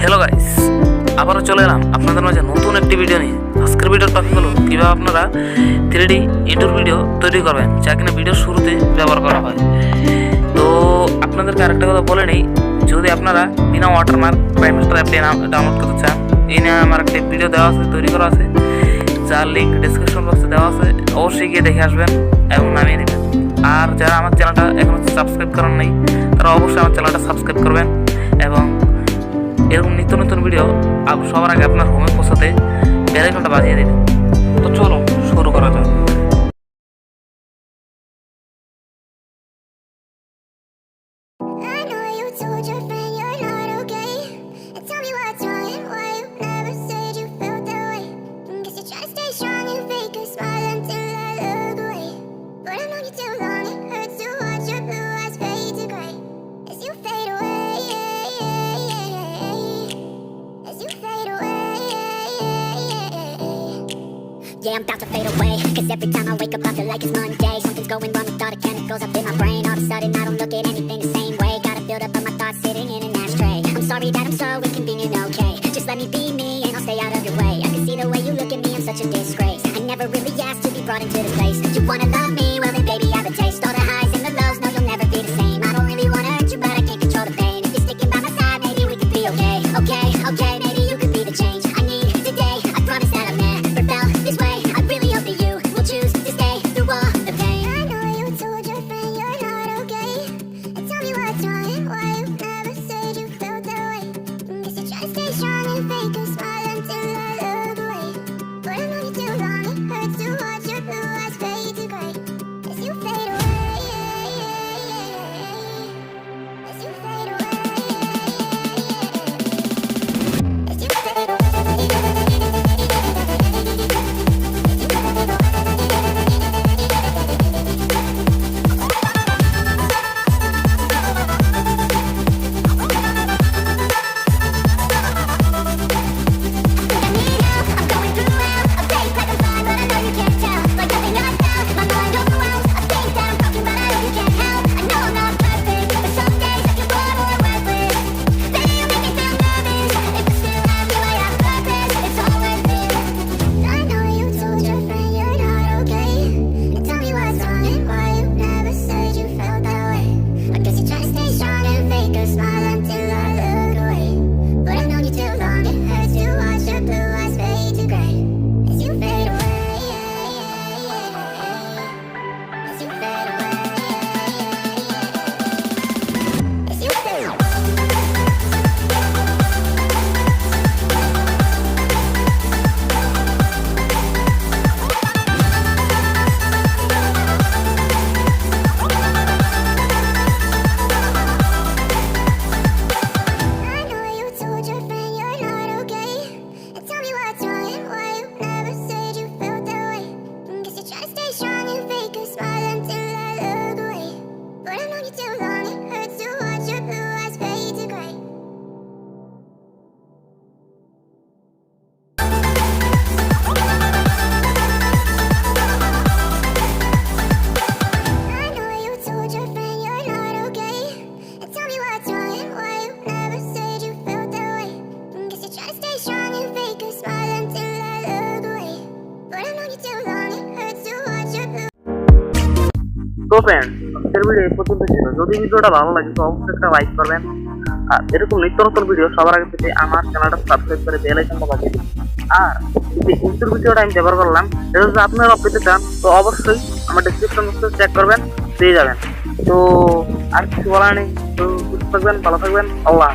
Hello guys, আবারও চলে এলাম আপনাদের মাঝে নতুন একটি ভিডিও নিয়ে। আজকের ভিডিওর টপিক হলো কীভাবে আপনারা 3D ইন্ট্রো ভিডিও তৈরি করবেন, যা কিনা ভিডিওর শুরুতে ব্যবহার করা হয়। তো আপনাদেরকে আরেকটা কথা বলে নিই, যদি আপনারা বিনা ওয়াটারমার্ক কিনেমাস্টার অ্যাপটি ডাউনলোড করতে চান, এই নিয়ে আমার একটা ভিডিও দেওয়া আছে, তৈরি করা আছে, যার লিঙ্ক ডিসক্রিপশন বক্সে দেওয়া আছে। অবশ্যই গিয়ে দেখে আসবেন এবং নামিয়ে নেবেন। আর যারা আমার চ্যানেলটা এখনও সাবস্ক্রাইব করেন নাই, তারা অবশ্যই আমার চ্যানেলটা সাবস্ক্রাইব করবেন এবং এরকম নিত্য নতুন ভিডিও সবার আগে আপনার হোমে পৌঁছাতে বেল আইকনটা বাজিয়ে দেবেন। তো চলো শুরু করা যাক। Yeah, I'm about to fade away, cause every time I wake up I feel like it's Monday. Something's going wrong with all the chemicals up in my brain. All of a sudden I don't look at anything the same way. Gotta build up of my thoughts sitting in an ashtray. I'm sorry that I'm so inconvenient, okay. Just let me be me and I'll stay out of your way. I can see the way you look at me, I'm such a disgrace. I never really asked to be brought into this place. You wanna love me? Well then baby I have a taste. All the highs and the lows, no you'll never be the same. I don't really wanna hurt you but I can't control the pain. If you're sticking by my side, maybe we could be okay. Okay, maybe you could be the change I need today. I promise that I've never felt this way. I really hope that you will choose to stay through all the pain. I know you told your friend you're not okay. And tell me what's wrong and why you never said you felt that way. Guess you're trying to stay strong and fake a smile until I look away. But I've known you too long, it hurts to watch your blue eyes fade to gray. As you fade away, as you fade away, as you fade away. তো friends, আজকের video এই পর্যন্ত ছিল। যদি ভিডিওটা ভালো লাগে তো অবশ্যই একটা লাইক করবেন। আর এরকম নিত্য নতুন ভিডিও সবার আগে পেতে আমার চ্যানেলটা সাবস্ক্রাইব করে বেল আইকনটা বাজিয়ে দিন। আর যে ইন্ট্রো ভিডিওটা আমি ব্যবহার করলাম, এটা যদি আপনারা পেতে চান তো অবশ্যই আমার ডিসক্রিপশন বক্সে চেক করবেন, পেয়ে যাবেন। তো আর কিছু বলার নেই। তো সুস্থ থাকবেন, ভালো থাকবেন, আল্লাহ।